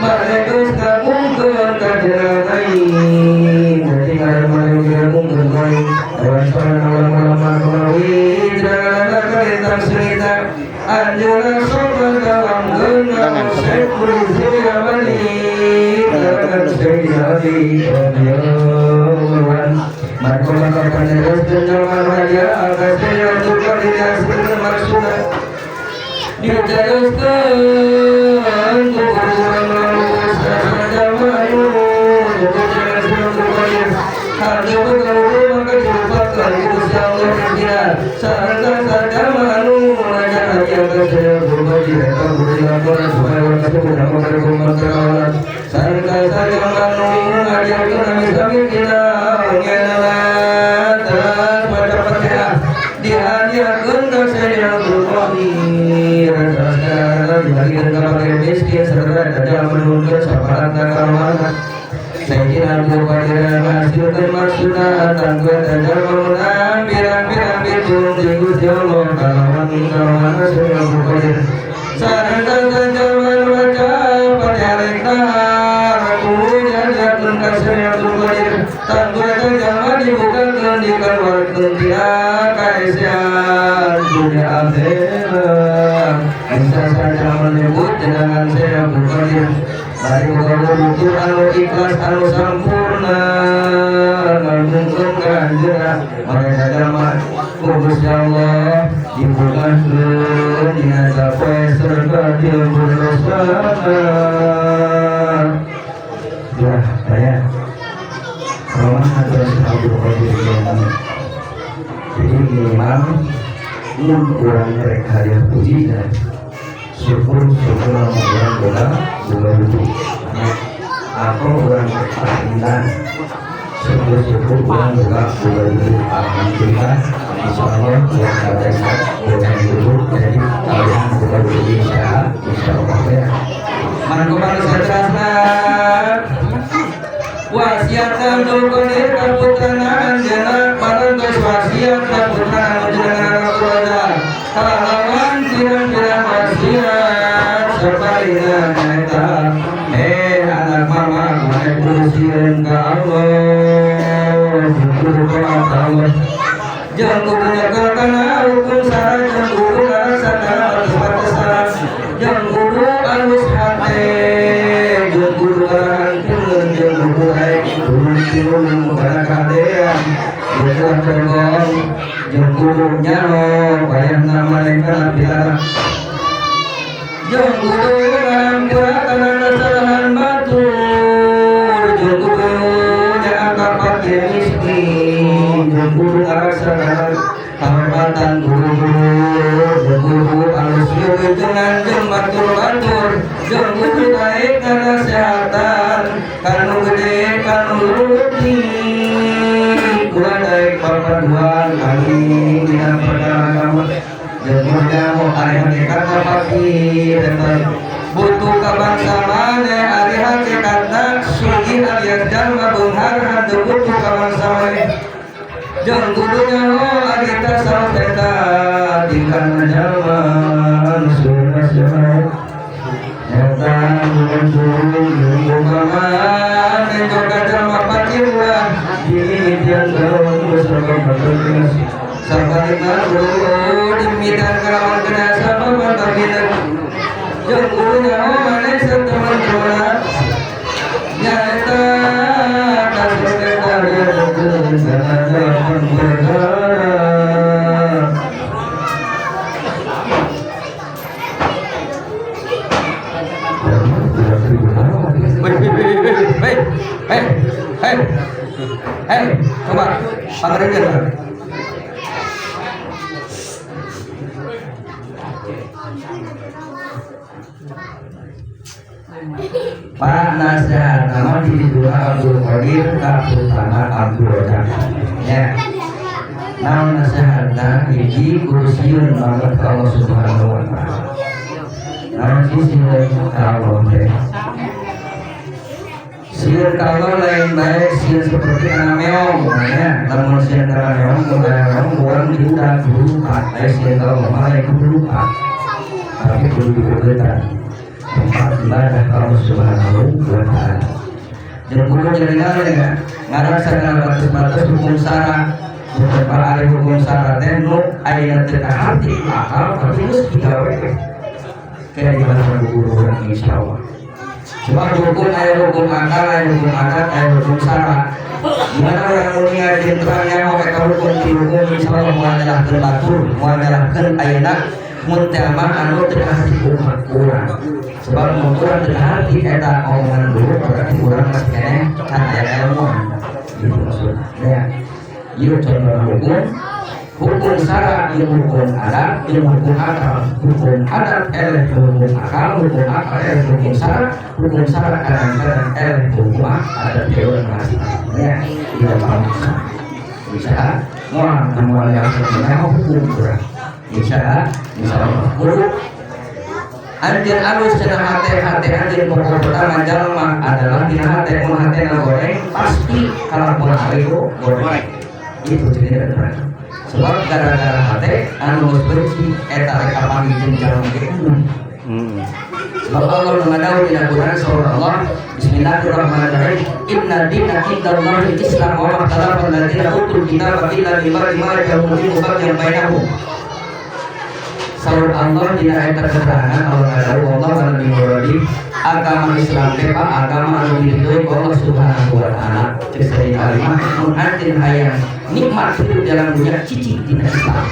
Maria geus ngapungkeun ka jalanai jadi ngaran ngapungkeun bae awan soran ulama kemawi jalan kalintang cerita anjeunna sobat dalam geunang sekul siamani dalam sejati onyoan markola kapane restu maraya akasya tukar dinas maksudna dijelaskan kuburan lulus saja mayu jadi sebelum ada berlalu maka dilupakan Gusti Allah dia sarana saja manu aja aja saya berbagi rekam beri laporan supaya waktu benar benar sarana saja manu aja kami kita mengenal dan pada pada dihadiahkan ke saya berbagi bagian kalangan miskin serta ada menunjukkan saparan kawangan saya kira kepada maksudkan maksudna tangguh dan menang birang-birang bijung jenggut jauh kawan semua bukan sarang dan jalan baca pada lektar punya jatuh kasih yang bukan tangguh dan jalan dibuka kendikan waktu dia kaisian dunia akhirat bisa saja menyebut dengan saya bukan mari kalau butuh anu ikhlas anu sampurna ngangungkeun kanjeng mari agama Gusti Allah dibukakeun dina capai serta diurusana ya saya Roman atas Abdul Qadir jadi memang mun kurang mereka hadiah puji dan syukur orang bola dulu apa orang berpindah syukur orang bola dulu alhamdulillah insyaallah yang ada orang dulu jadi kalian bola dulu insyaallah ya mangkubang satrasna wasiatan dulkodir kaputranan jenak marantos wasiat kaputranan jenak keluarga kalawan pirang-pirang wasiat separina neta anak mama naik kursian ka Allah syukur ka Allah jangan kudunya karena hukum syarat jangan kudu karasana atas jangan kudu alus hati jangan kudu karangkeun jangan kudu aik turun mukarakadean jangan tergong jangan kudu nyano bayang nama lengkap biara jangan kudu ngangkurakan kesalahan batur jangan kudu nyangka pakai miskin jangan kudu ngarasakan kehormatan guru alus yuk dengan jembatur jangan kudu baik karena kesehatan kanu gede kanu ruti kurang baik perpaduan kami dengan perdagangan jemurnya mau hari kata pagi dan butuh kabangsa mana hari hakikatna sugi alias jalma bunghar hantu butuh kabangsa mana jangan kudunya hari tasawuf teta tinggal jalma surga syarab nyata bukan suruh bukan juga jalma patiruan dimitian daun beserta bertugas sabarina guru dimitan kerawan kena sama bantakinan yang gurunya mana seteman-teman nyata tak berkata yang bersama berkata coba pangeran Pak nasihat nama di dua Abdul Qadir terutama Abdul Rojak ya nama nasihatnya hiji kursiun banget Allah subhanahu wa ta'ala nanti silakan Allah sieur kalau lain baik sieur seperti anak meong ya namun sieur anak meong meong orang diudah dulu pak sieur kalau malah itu dulu pak tapi dulu diperlukan tempat ibadah Allah Subhanahu wa Ta'ala. Dan hukum jaringan ya ngarang sana batas-batas hukum sara hukum para hukum sara tenu ayat terhati akal tapi harus digawe kayak di mana guru orang insyaallah. Cuma hukum ayat hukum akal ayat hukum adat ayat hukum sara gimana orang mulia di terangnya mau kayak hukum di hukum insyaallah mau nyalahkan batur mau nyalahkan ayat muntama anu terhati umat kurang sebab kurang terhati eta omongan dulu berarti kurang masih kene kan aya ilmu gitu maksudnya ya ieu contoh hukum sara ieu hukum adat ieu hukum akal hukum adat eleh hukum akal hukum akal eleh hukum sara kadang-kadang eleh hukum adat dewan masih ya iya paham bisa mau yang sebenarnya hukum kurang bisa guru anjir alus cenah hati anjir pokok pertama jalma adalah dina hati mun hati goreng pasti kalau pun itu goreng itu cerita sebab gara-gara hati anu bersih eta rek kapangikeun jalma ge sebab Allah mengadakan di Al-Quran surah Allah Bismillahirrahmanirrahim inna dina indallahi islam wa ma ikhtalafa alladziina utul kitaba illa min ba'di ma ja'ahum al-bayyinatu bainahum. Saur Allah tidak ada keterangan kalau ada Allah anu dimuradi agama Islam teh agama anu diridhoi Allah Subhanahu wa Ta'ala. Cek dari kalimat mun anjeun hayang nikmat hidup dalam dunia cicing dina Islam.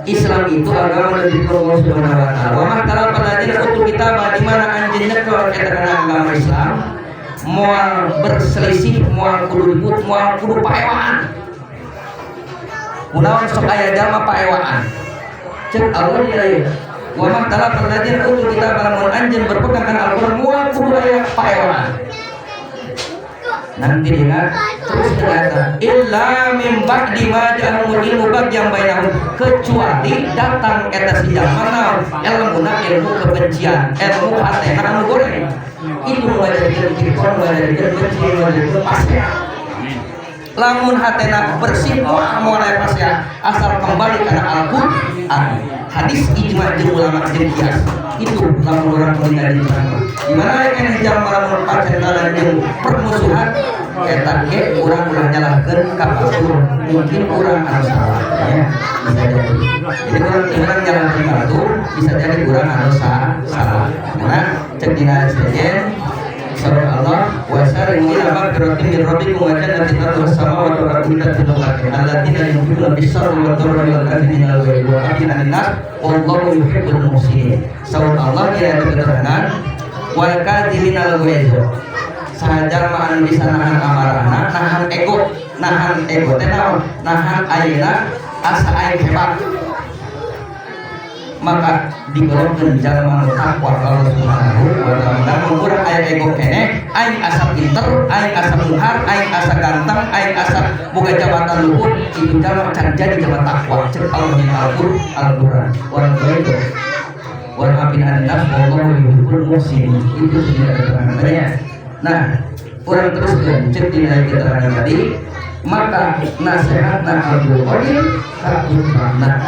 Islam itu agama anu diridhoi Allah Subhanahu wa Ta'ala. Wa ma tara pada utul kitab di mana anjeun keur eta agama Islam moal berselisih moal kudu ribut moal kudu paewaan. Munaon sok aya jalma paewaan. Cek Allah dia wa ma talaq alladziina utul kitaba lamun anjeun berpegang kana Al-Qur'an moal kudu aya paewan. Nanti dengar terus ternyata illa min ba'di ma ja'ahumul ilmu bagyam bainahum kecuali datang eta si jalma ilmu kebencian ilmu hatena anu goreng itu ngajarkeun kita ngajarkeun kebencian ngajarkeun pasya. Lamun hatena bersih moal pasya asal kembali kana Al-Qur'an hadis ijma jeung ulama jeung kias itu lamun orang meninggal di sana dimana kan jalma lamun pacaran jeung permusuhan eta ge urang ulah nyalahkeun ka batur mungkin urang anu salah ya bisa jadi urang nyalahkeun ka batur bisa jadi urang anu salah karena cek dina sejen surah Allah wa sari'u ila maghfiratin min rabbikum wa jannatin arduha as-samawati wal ardu uiddat alladziina yunfiquna bis-sarri wad-dharri wal kaadhimina al-ghayza wal 'afina 'anil nas wallahu yuhibbul muhsinin. Surah Allah dia ada keterangan wal kaadhimina al-ghayza sajalma anu bisa nahan amarahna nahan ego teh naon nahan ayeuna asa aing hebat maka digolongkeun jalma anu takwa Allah Subhanahu wa Ta'ala. Mun aya ego keneh, aing asa pinter, aing asa muhar, aing asa ganteng, aing asa boga jabatan luhur, itu jalma can jadi jalma takwa. Cek Allah di Al-Qur'an. Wal ghaibu wal 'afina 'anil nas wallahu yuhibbul muhsinin. Itu sudah keterangannya. Nah, urang teruskeun cek dina keterangan tadi, maka nasihatna Abdul Qadir kautana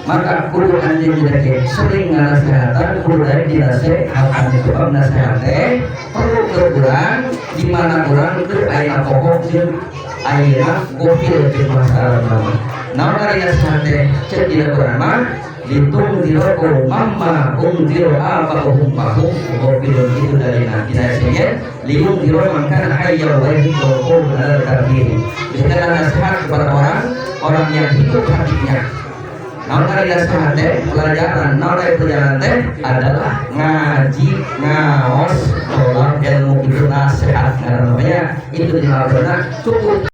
maka kudu anjeun jadi sering ngasehatan kudu dari dinasehatan sebab nasehatnya perlu berkurang di mana kurang itu aya pokok jeung aya gofil di masalah nama naon ari nasehatnya cek dina Quran mah ditung diroko mamma diro apa bahum gofil itu dari dinasehnya liung diro mangkan hayya wa hidup ala kafir bisa nasihat kepada orang yang hidup hatinya. Naon ari nasihat teh pelajaran naon ari pelajaran teh adalah ngaji ngaos tolak ilmu itu nasihat namanya itu di Al-Qur'an cukup